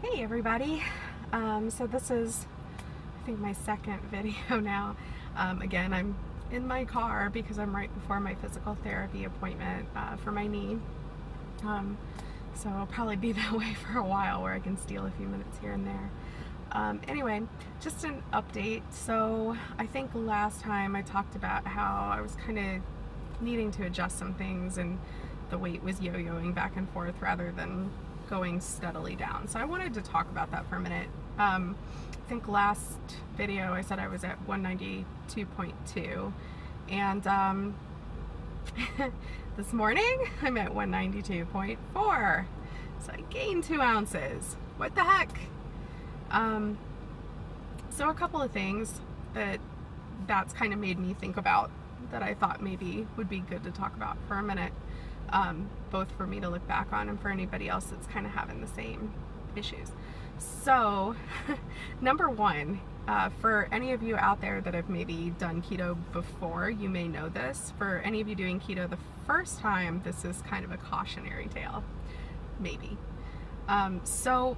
Hey everybody, so this is I think my second video now. Again, I'm in my car because I'm right before my physical therapy appointment for my knee, so I'll probably be that way for a while where I can steal a few minutes here and there. Anyway, just an update. So I think last time I talked about how I was kind of needing to adjust some things and the weight was yo-yoing back and forth rather than going steadily down. So I wanted to talk about that for a minute. I think last video I said I was at 192.2 and this morning I'm at 192.4. So I gained 2 ounces. What the heck? So a couple of things that's kind of made me think about that I thought maybe would be good to talk about for a minute, both for me to look back on and for anybody else that's kind of having the same issues. So number one, for any of you out there that have maybe done keto before, you may know this. For any of you doing keto the first time, this is kind of a cautionary tale, maybe. So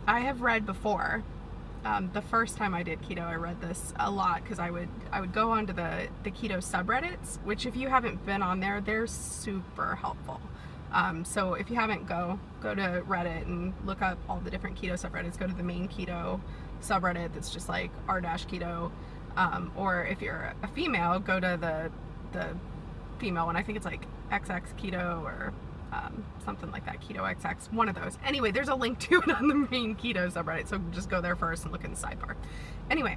I have read before, the first time I did keto, I read this a lot because I would go onto the keto subreddits, which if you haven't been on there, they're super helpful. So if you haven't, go to Reddit and look up all the different keto subreddits. Go to the main keto subreddit that's just like r-keto, or if you're a female, go to the female one. I think it's like XX keto or something like that, keto XX, one of those. Anyway, there's a link to it on the main keto subreddit, so just go there first and look in the sidebar. Anyway,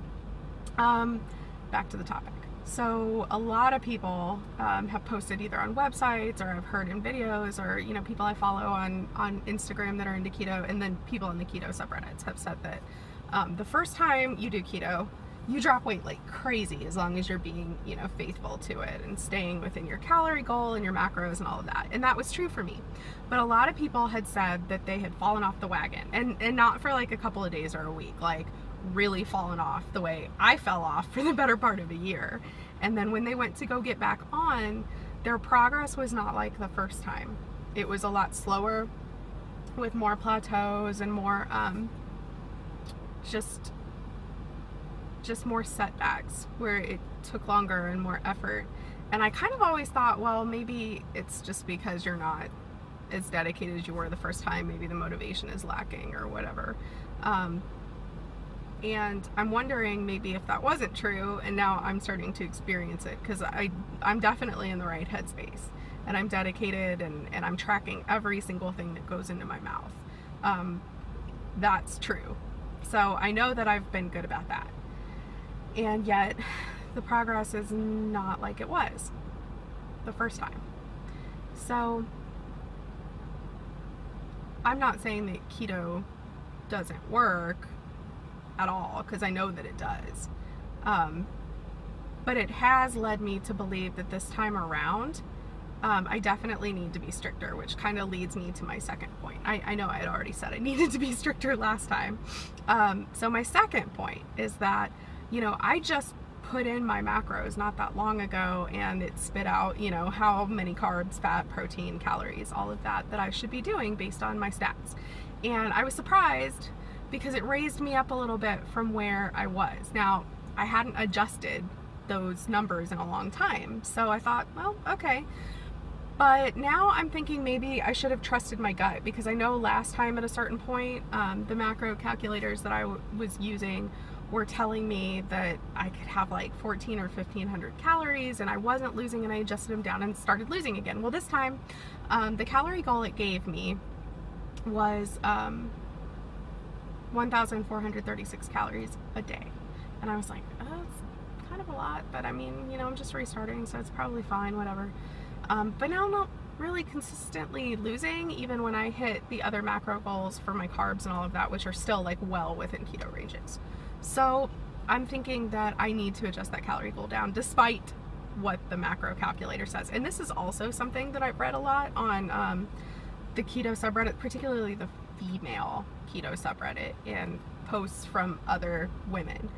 back to the topic. So a lot of people have posted either on websites or I've heard in videos, or people I follow on Instagram that are into keto, and then people in the keto subreddits have said that the first time you do keto, you drop weight like crazy as long as you're being, faithful to it and staying within your calorie goal and your macros and all of that. And that was true for me. But a lot of people had said that they had fallen off the wagon, and not for like a couple of days or a week, like really fallen off the way I fell off for the better part of a year. And then when they went to go get back on, their progress was not like the first time. It was a lot slower with more plateaus and more just more setbacks where it took longer and more effort. And I kind of always thought, well, maybe it's just because you're not as dedicated as you were the first time. Maybe the motivation is lacking or whatever. And I'm wondering maybe if that wasn't true, and now I'm starting to experience it, because I'm definitely in the right headspace and I'm dedicated and I'm tracking every single thing that goes into my mouth. That's true. So I know that I've been good about that. And yet the progress is not like it was the first time. So I'm not saying that keto doesn't work at all, because I know that it does. But it has led me to believe that this time around, I definitely need to be stricter, which kind of leads me to my second point. I know I had already said I needed to be stricter last time. So my second point is that, I just put in my macros not that long ago, and it spit out, how many carbs, fat, protein, calories, all of that I should be doing based on my stats. And I was surprised because it raised me up a little bit from where I was. Now, I hadn't adjusted those numbers in a long time, so I thought, well, okay. But now I'm thinking maybe I should have trusted my gut, because I know last time at a certain point, the macro calculators that I was using were telling me that I could have like 1,400 or 1,500 calories, and I wasn't losing, and I adjusted them down and started losing again. Well, this time, the calorie goal it gave me was 1,436 calories a day. And I was like, oh, it's kind of a lot, but I mean, I'm just restarting, so it's probably fine, whatever. But now I'm not really consistently losing, even when I hit the other macro goals for my carbs and all of that, which are still like well within keto ranges. So I'm thinking that I need to adjust that calorie goal down, despite what the macro calculator says. And this is also something that I've read a lot on the keto subreddit, particularly the female keto subreddit, and posts from other women.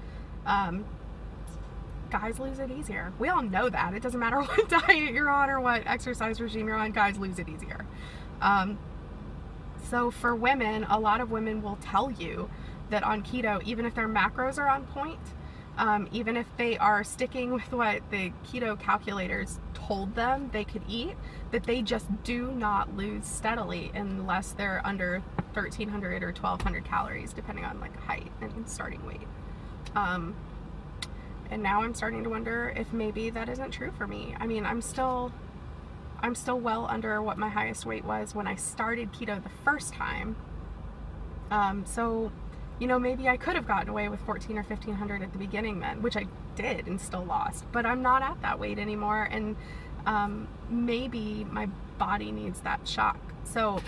Guys lose it easier. We all know that. It doesn't matter what diet you're on or what exercise regime you're on, guys lose it easier. So for women, a lot of women will tell you that on keto, even if their macros are on point, even if they are sticking with what the keto calculators told them they could eat, that they just do not lose steadily unless they're under 1,300 or 1,200 calories, depending on like height and starting weight. And now I'm starting to wonder if maybe that isn't true for me. I mean, I'm still well under what my highest weight was when I started keto the first time. So, you know, maybe I could have gotten away with 1,400 or 1,500 at the beginning then, which I did and still lost, but I'm not at that weight anymore. And maybe my body needs that shock. So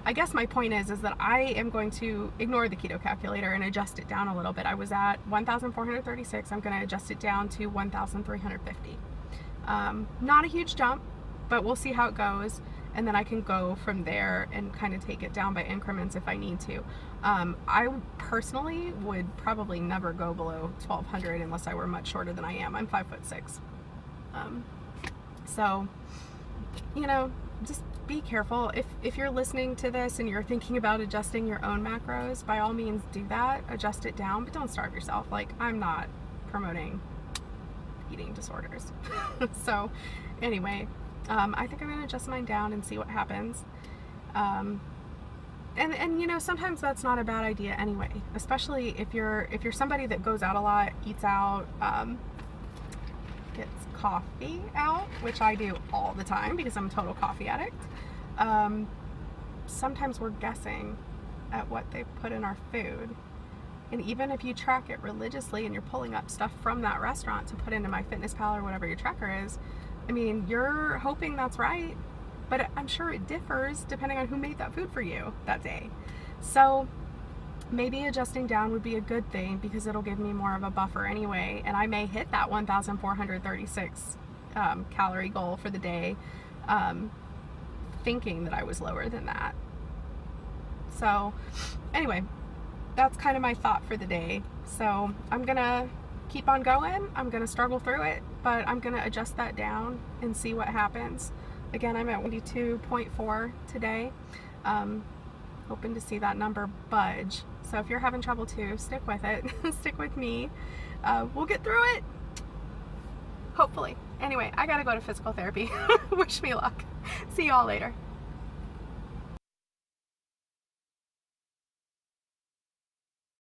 I guess my point is that I am going to ignore the keto calculator and adjust it down a little bit. I was at 1,436. I'm going to adjust it down to 1,350. Not a huge jump, but we'll see how it goes. And then I can go from there and kind of take it down by increments if I need to. I personally would probably never go below 1,200 unless I were much shorter than I am. I'm 5'6". So, you know, just be careful. If you're listening to this and you're thinking about adjusting your own macros, by all means do that. Adjust it down, but don't starve yourself. Like, I'm not promoting eating disorders. So, anyway. I think I'm going to adjust mine down and see what happens. And you know, sometimes that's not a bad idea anyway, especially if you're somebody that goes out a lot, eats out, gets coffee out, which I do all the time because I'm a total coffee addict. Sometimes we're guessing at what they put in our food. And even if you track it religiously and you're pulling up stuff from that restaurant to put into MyFitnessPal or whatever your tracker is, I mean, you're hoping that's right, but I'm sure it differs depending on who made that food for you that day. So maybe adjusting down would be a good thing because it'll give me more of a buffer anyway, and I may hit that 1,436 calorie goal for the day, thinking that I was lower than that. So anyway, that's kind of my thought for the day. So I'm gonna keep on going. I'm gonna struggle through it, but I'm gonna adjust that down and see what happens. Again, I'm at 22.4 today. Hoping to see that number budge. So if you're having trouble too, stick with it. Stick with me. We'll get through it. Hopefully. Anyway, I gotta go to physical therapy. Wish me luck. See y'all later.